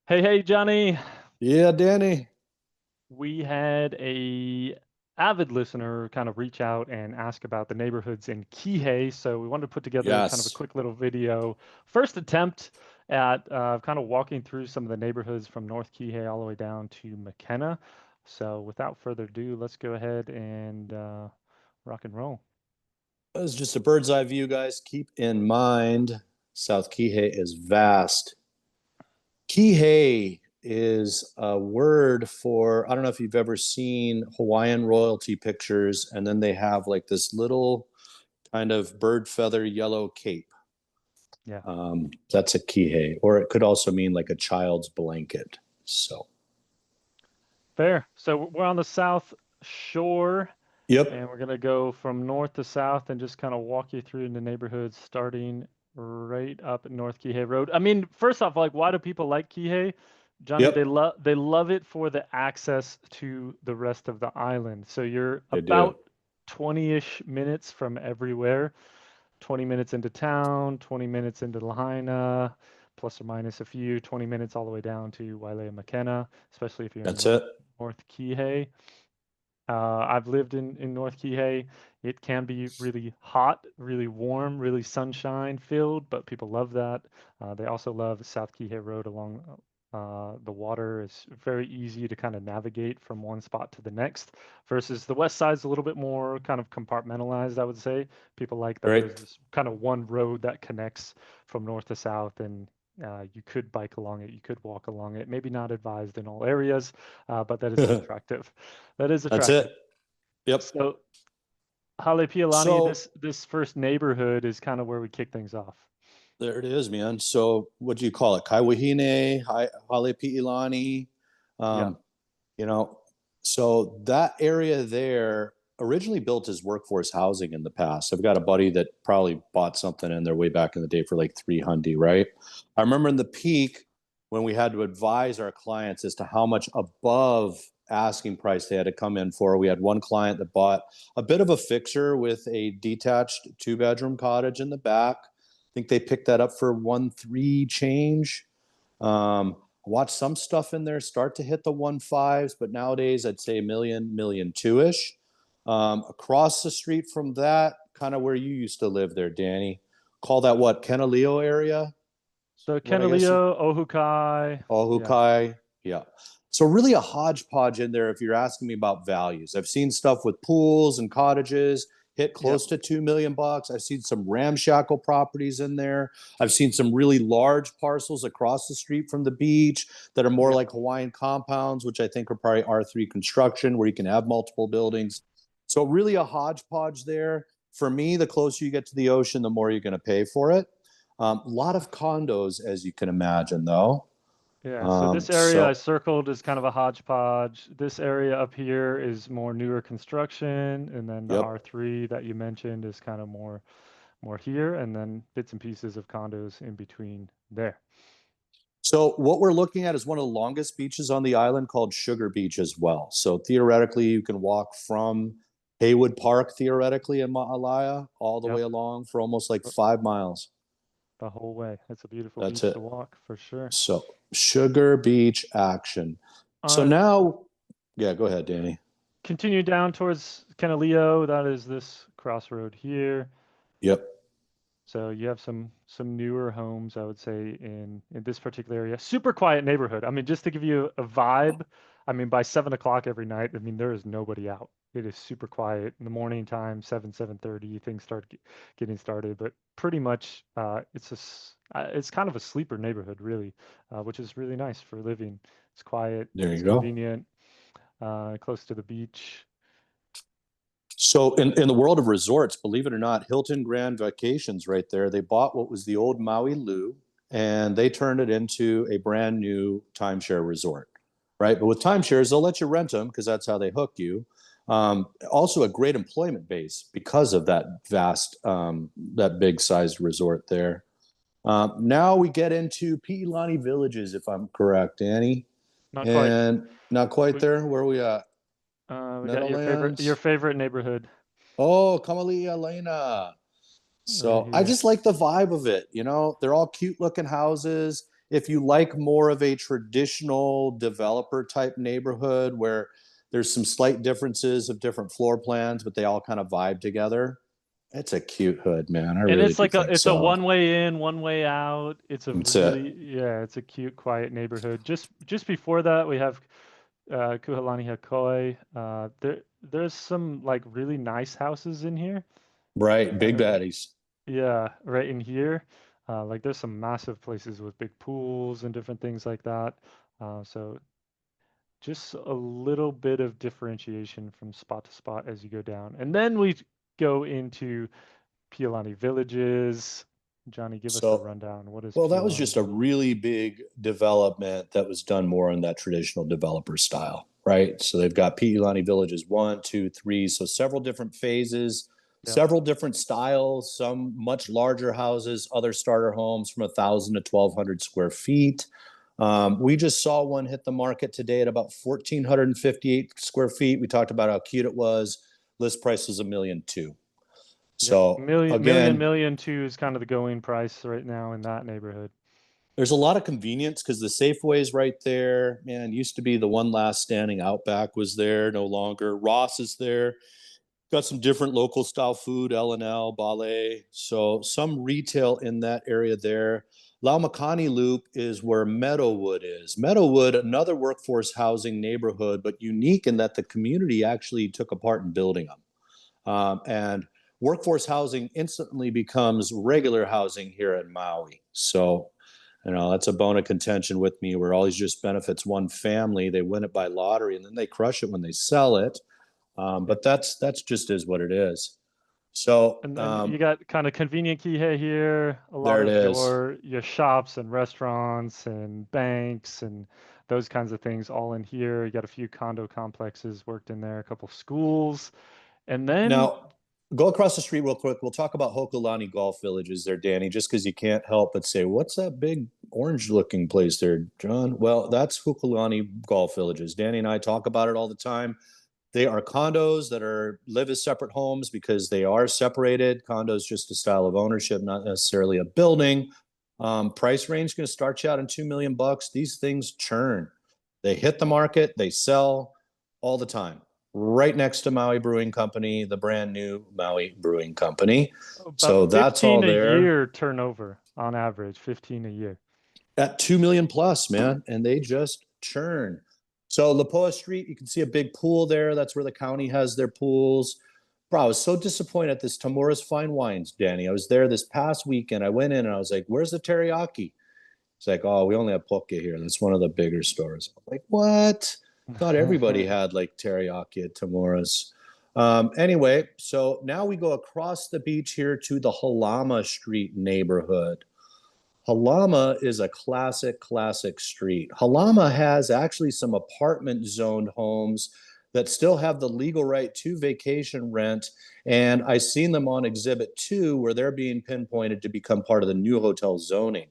Hey, hey, Johnny. Yeah, Danny. We had a avid listener kind of reach out and ask about the neighborhoods in Kihei, so we wanted to put together kind of a Yes. quick little video. First attempt at kind of walking through some of the neighborhoods from North Kihei all the way down to McKenna. So without further ado, let's go ahead and rock and roll. As just a bird's eye view, guys. Keep in mind, South Kihei is vast. Kihei is a word for, I don't know if you've ever seen Hawaiian royalty pictures, and then they have like this little kind of bird feather yellow cape. Yeah, That's a Kihei, or it could also mean like a child's blanket. So, fair. So we're on the South Shore. yep, And we're going to go from north to south and just kind of walk you through the neighborhoods starting right up at North Kihei Road. I mean, first off, like why do people like Kihei? Johnny, yep, they love it for the access to the rest of the island. So you're they do. about 20-ish minutes from everywhere. 20 minutes into town, 20 minutes into Lahaina, plus or minus a few, 20 minutes all the way down to Wailea McKenna, especially if you're in That's it. North Kihei. I've lived in North Kihei. It can be really hot, really warm, really sunshine filled, but people love that. They also love South Kihei Road along the water. It's very easy to kind of navigate from one spot to the next, versus the west side's a little bit more kind of compartmentalized, I would say. People like that there's Right. this kind of one road that connects from north to south, and you could bike along it, you could walk along it. Maybe not advised in all areas, but that is That's attractive. That is it. attractive. Yep. So Halepialani, So this first neighborhood is kind of where we kick things off. there it is, man. So what do you call it? Kaiwahine, Halepi'ilani. Yeah. Um, you know, so that area there originally built as workforce housing in the past. I've got a buddy that probably bought something in there way back in the day for like 300, right? I remember in the peak when we had to advise our clients as to how much above asking price they had to come in for. We had one client that bought a bit of a fixer with a detached 2 bedroom cottage in the back. I think they picked that up for 1.3 change. Watch some stuff in there start to hit the 1.5s, but nowadays I'd say a million, million two ish. Across the street from that, kind of where you used to live there, Danny. Call that what? Kenaleo area? So What I guess you Kenaleo, Ohukai. Yeah. Ohukai. Yeah. So really a hodgepodge in there if you're asking me about values. I've seen stuff with pools and cottages hit Yep. close to 2 million bucks. I've seen some ramshackle properties in there. I've seen some really large parcels across the street from the beach that are more Yep. like Hawaiian compounds, which I think are probably R3 construction where you can have multiple buildings. So really a hodgepodge there. For me, the closer you get to the ocean, the more you're going to pay for it. A lot of condos, as you can imagine, though. Yeah. So Um, this area I so circled is kind of a hodgepodge. This area up here is more newer construction, and then the yep. R3 that you mentioned is kind of more here, and then bits and pieces of condos in between there. So what we're looking at is one of the longest beaches on the island called Sugar Beach as well. So theoretically, you can walk from Haywood Park, theoretically in Maalaea, all the way Yep. along for almost like The 5 miles. the whole way. It's a beautiful That's beach it. to walk for sure. So Sugar Beach action. So Uh, now, yeah, go ahead, Danny. Continue down towards Canaleo. That is this crossroad here. Yep. So you have some newer homes, I would say, in this particular area. Super quiet neighborhood. I mean, just to give you a vibe, I mean, by 7 o'clock every night, I mean, there is nobody out. It is super quiet in the morning time, 7:30, things start getting started. But pretty much, it's kind of a sleeper neighborhood, really, which is really nice for living. It's quiet, There it's you go. convenient, close to the beach. So in the world of resorts, believe it or not, Hilton Grand Vacations right there, they bought what was the old Maui Lu and they turned it into a brand new timeshare resort, right? But with timeshares, they'll let you rent them because that's how they hook you. Also a great employment base because of that that big sized resort there. Now we get into Piilani Villages, if I'm correct, Danny. Not quite. And not quite We there. Where are we at? we got your Meadowlands. favorite neighborhood Oh, Kamalia Elena. right So I here. just like the vibe of it. You know, they're all cute looking houses. if you like more of a traditional developer type neighborhood where there's some slight differences of different floor plans, but they all kind of vibe together, it's a cute hood, man. I And really it's do like a think it's a so. one way in, one way out. It's a That's it. really yeah, it's a cute, quiet neighborhood. Just before that, we have Kuhalani Hakoi. There's some like really nice houses in here. Right. Kind Big of baddies. yeah, right in here. Like there's some massive places with big pools and different things like that. So just a little bit of differentiation from spot to spot as you go down. And then we go into Pialani Villages. Johnny, give us the So, rundown. What is well, that was Pialani just a Village? really big development that was done more in that traditional developer style, right? So they've got Piilani Villages one, two, three. So several different phases, Yep. several different styles, some much larger houses, other starter homes from 1,000 to 1,200 square feet. We just saw one hit the market today at about 1,458 square feet. We talked about how cute it was. List price is 1,200,000. Yep. So again, Million two is kind of the going price right now in that neighborhood. there's a lot of convenience because the Safeway is right there. Man, used to be the one last standing Outback was there, no longer. Ross is there. Got some different local style food, L&L, Ballet. So some retail in that area there. Laumakani Loop is where Meadowwood is. Meadowwood, another workforce housing neighborhood, but unique in that the community actually took a part in building them. And workforce housing instantly becomes regular housing here in Maui. So that's a bone of contention with me where always just benefits one family. They win it by lottery and then they crush it when they sell it. Yep. But that's just is what it is. So And then you got kind of convenient Kihei here, a lot there it of is. your shops and restaurants and banks and those kinds of things all in here. You got a few condo complexes worked in there, a couple schools. And then Now, go across the street real quick. We'll talk about Hokulani Golf Villages there, Danny, just because you can't help but say, what's that big orange looking place there, John? Well, that's Hokulani Golf Villages. Danny and I talk about it all the time. They are condos that are live as separate homes because they are separated. Condos just a style of ownership, not necessarily a building. Price range going to start you out in 2 million bucks. These things churn. They hit the market, they sell all the time. Right next to Maui Brewing Company, the brand new Maui Brewing Company. about So that's all 15 a there year turnover on average, 15 a year. at 2 million plus, man, and they just churn. So Lapoa Street, you can see a big pool there. That's where the county has their pools. Bro, I was so disappointed at this Tamura's Fine Wines, Danny. I was there this past weekend. I went in and I was like, "Where's the teriyaki?" It's like, "Oh, we only have poke here. That's one of the bigger stores." I'm like, what? Thought everybody had like teriyaki at Tamura's. Anyway, so now we go across the beach here to the Halama Street neighborhood. Halama is a classic street. Halama has actually some apartment zoned homes that still have the legal right to vacation rent. And I've seen them on Exhibit 2 where they're being pinpointed to become part of the new hotel zoning.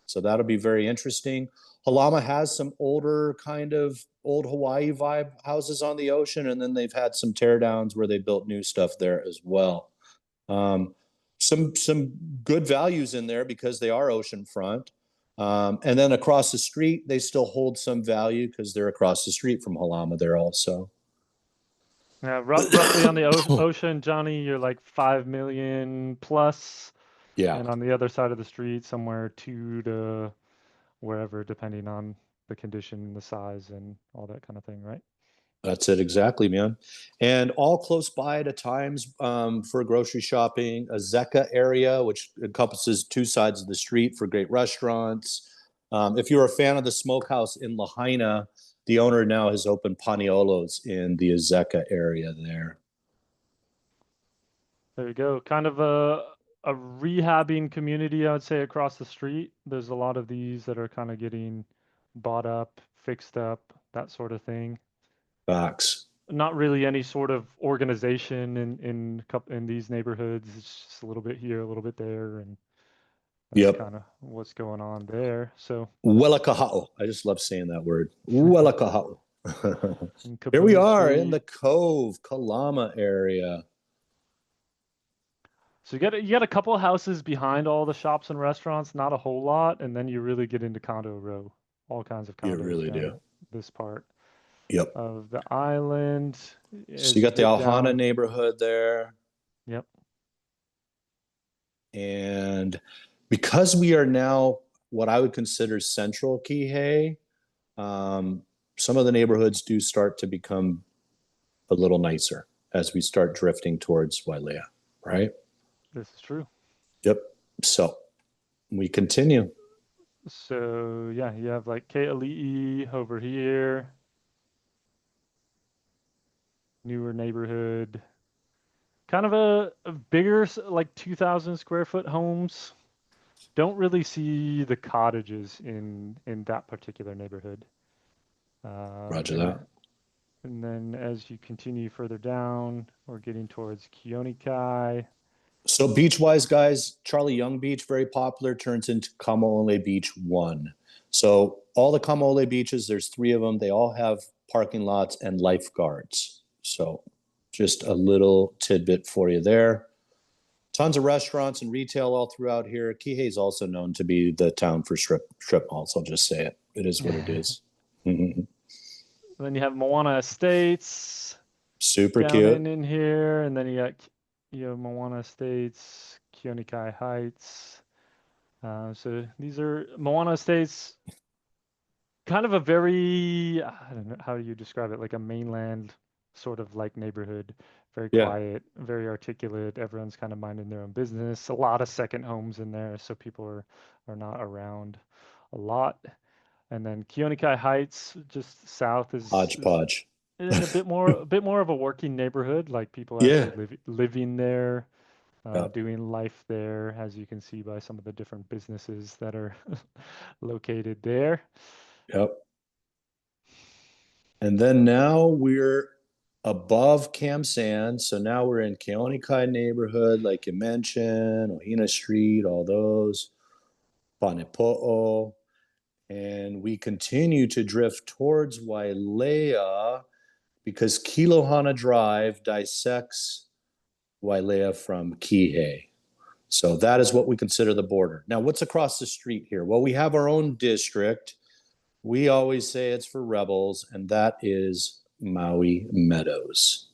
So that'll be very interesting. Halama has some older kind of old Hawaii vibe houses on the ocean, and then they've had some teardowns where they built new stuff there as well. Um, some good values in there because they are oceanfront. And then across the street, they still hold some value because they're across the street from Halama there also. Yeah, roughly on the ocean, Johnny, you're like 5 million plus, Yeah, and on the other side of the street, somewhere two to wherever, depending on the condition, the size, and all that kind of thing, right? that's it exactly, man. And all close by at times for grocery shopping, a Zeka area, which encompasses two sides of the street for great restaurants. If you're a fan of the smokehouse in Lahaina, the owner now has opened Paniolos in the Azeka area there. There you go. Kind of a rehabbing community, I would say, across the street. There's a lot of these that are kind of getting bought up, fixed up, that sort of thing. Facts. Not really any sort of organization in these neighborhoods. It's just a little bit here, a little bit there, and that's Yep. kind of what's going on there. So, Welakahao. I just love saying that word. Welakahao. in Here we Kaboom are in the Street. Cove, Kalama area. So you got a couple of houses behind all the shops and restaurants, not a whole lot, and then you really get into condo row, all kinds of You condos really do. down this part Yep. of the island. So As you you got the get Alhana down, neighborhood there. yep, And because we are now what I would consider central Kihei, um, some of the neighborhoods do start to become a little nicer as we start drifting towards Wailea, right? this is true. Yep. So we continue. So yeah, you have like Keali'i over here, newer neighborhood, kind of a bigger, like 2,000 square foot homes. Don't really see the cottages in that particular neighborhood. Um, Roger and that. and then as you continue further down, we're getting towards Keonikai. So beach wise, guys, Charlie Young Beach, very popular, turns into Kamaole Beach 1. So all the Kamaole beaches, there's three of them. They all have parking lots and lifeguards. So just a little tidbit for you there. Tons of restaurants and retail all throughout here. Kihei is also known to be the town for strip malls. I'll just say it. It is what it is. Then you have Moana Estates Super down cute. in here, and then you have Moana Estates, Keonikai Heights. So these are Moana Estates, kind of a very, I don't know, how do you describe it? Like a mainland sort of like neighborhood, very Yeah. quiet, very articulate. Everyone's kind of minding their own business. A lot of second homes in there, so people are not around a lot. And then Keonikai Heights, just south, is Hodgepodge. a bit more of a working neighborhood, like people Yeah. actually living there, Yep. doing life there, as you can see by some of the different businesses that are located there. Yep. And then now we're above Cam Sand. So now we're in Keonikai neighborhood, like you mentioned, Ohina Street, all those, Panepo'o. And we continue to drift towards Wailea because Kilohana Drive dissects Wailea from Kihei. So that is what we consider the border. Now, what's across the street here? Well, we have our own district. We always say it's for rebels, and that is Maui Meadows.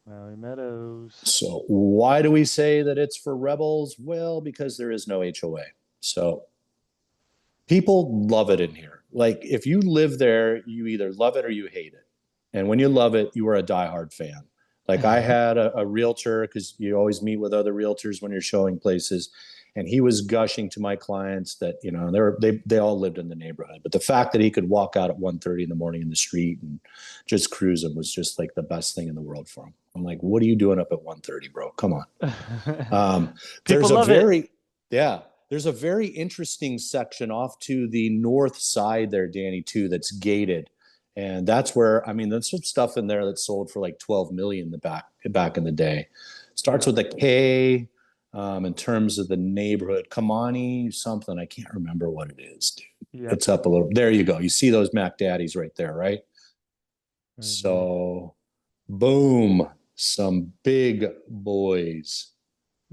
Maui Meadows. So, why do we say that it's for rebels? Well, because there is no HOA. So, people love it in here. Like, if you live there, you either love it or you hate it. And when you love it, you are a diehard fan. Like, I had a realtor, because you always meet with other realtors when you're showing places, and he was gushing to my clients that they all lived in the neighborhood, but the fact that he could walk out at 1:30 in the morning in the street and just cruise them was just like the best thing in the world for him. I'm like, what are you doing up at 1:30, bro? Come on. um, People there's a love it. very yeah there's a very interesting section off to the north side there, Danny, too, that's gated, and that's where, I mean, there's some stuff in there that sold for like 12 million back in the day. Starts Yeah. with a K. In terms of the neighborhood, Kamani something, I can't remember what it is, dude. Yep. It's up a little. There you go. You see those Mac Daddies right there, right? Right there. So, boom, some big boys.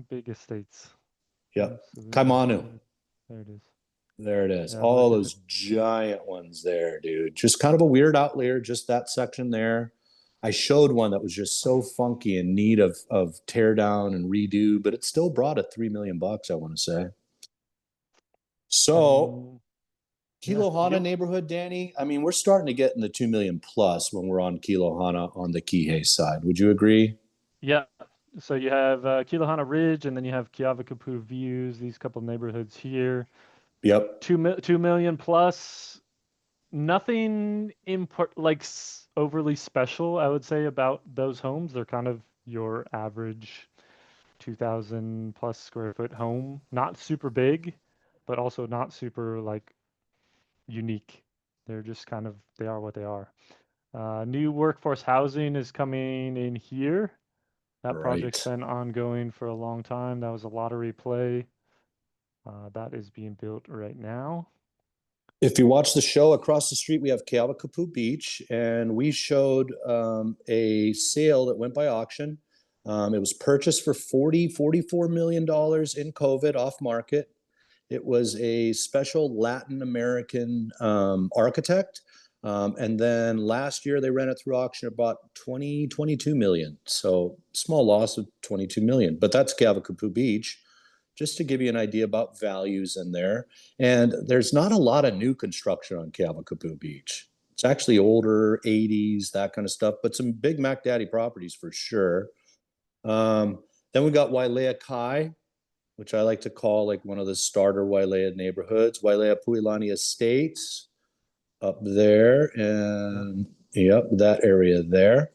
Big estates. Yep. Absolutely. Kaimanu. There it is. There it is. Yeah, All look at it. those giant ones there, dude. Just kind of a weird outlier, just that section there. I showed one that was just so funky in need of tear down and redo, but it still brought it 3 million bucks, I want to say. So And yeah, Kilohana neighborhood, Danny. I mean, we're starting to get in the 2 million plus when we're on Kilohana on the Kihei side. Would you agree? yeah. So you have Kilohana Ridge, and then you have Kiawakapu Views. These couple neighborhoods here. Yep. 2 million plus. Nothing like overly special, I would say, about those homes. They're kind of your average 2,000 plus square foot home. Not super big, but also not super like unique. They're just kind of, they are what they are. New workforce housing is coming in here. That project's Right. been ongoing for a long time. That was a lottery play. That is being built right now. If you watch the show across the street, we have Kealakapu Beach, and we showed a sale that went by auction. It was purchased for $44 million in COVID off market. It was a special Latin American architect. And then last year they ran it through auction about 22 million. So small loss of 22 million, but that's Gavakupu Beach, just to give you an idea about values in there. And there's not a lot of new construction on Gavakupu Beach. It's actually older, 80s, that kind of stuff, but some big Mac Daddy properties for sure. Then we got Wailea Kai, which I like to call like one of the starter Wailea neighborhoods. Wailea Puilani Estates up there, and yep, that area there.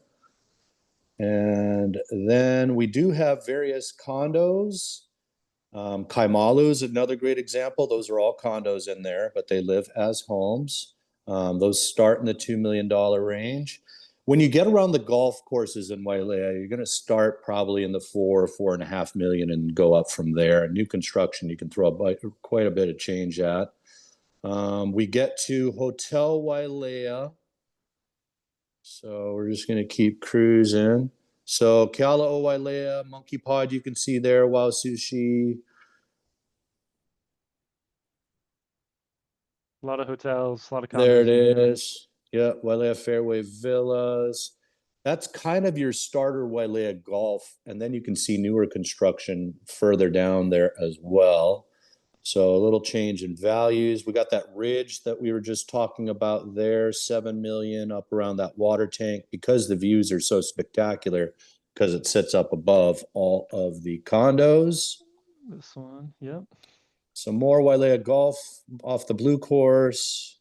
And then we do have various condos. Kaimalu is another great example. Those are all condos in there, but they live as homes. Those start in the $2 million range. When you get around the golf courses in Wailea, you're going to start probably in the 4.5 million and go up from there. And new construction, you can throw quite a bit of change at. We get to Hotel Wailea. So we're just going to keep cruising. So Keala'o Wailea, Monkey Pod, you can see there, Wow Sushi. A lot of hotels, a lot of There it condos in there. is. Yeah, Wailea Fairway Villas. That's kind of your starter Wailea Golf. And then you can see newer construction further down there as well. So a little change in values. We got that ridge that we were just talking about there, 7 million up around that water tank, because the views are so spectacular, because it sits up above all of the condos. This one, yep. Some more Wailea Golf off the blue course,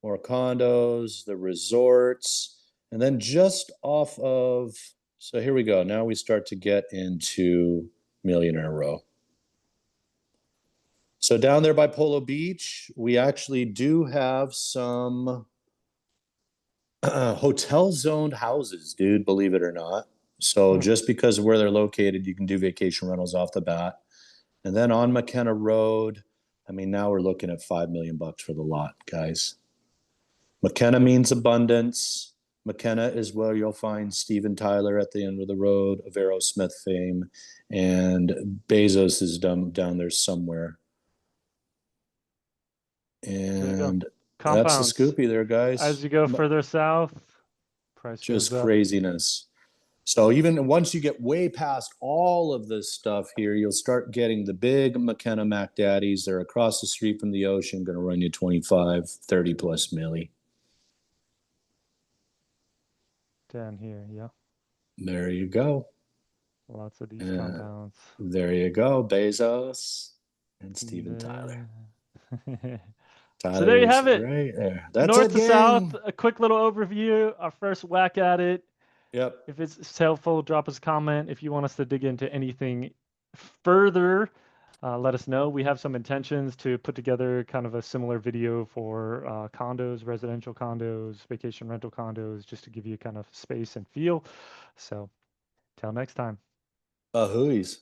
more condos, the resorts, and then just off of, so here we go. Now we start to get into Millionaire Row. So down there by Polo Beach, we actually do have some hotel zoned houses, dude, believe it or not. So just because of where they're located, you can do vacation rentals off the bat. And then on McKenna Road, I mean, now we're looking at $5 million for the lot, guys. McKenna means abundance. McKenna is where you'll find Steven Tyler at the end of the road, of Aerosmith fame, and Bezos is down there somewhere. And that's the Compounds. Scoopy there, guys. As you go further south, price Just goes up. craziness. So even once you get way past all of this stuff here, you'll start getting the big McKenna Mac Daddies. They're across the street from the ocean, going to run you 25, 30 plus milli. Down here, yeah. There you go. Lots of these compounds. There you go. Bezos and Steven Tyler. So there you have it. Right there. That's North it, to south, gang. a quick little overview, our first whack at it. Yep. If it's helpful, drop us a comment. If you want us to dig into anything further, let us know. We have some intentions to put together kind of a similar video for condos, residential condos, vacation rental condos, just to give you kind of space and feel. So till next time. Ahooies.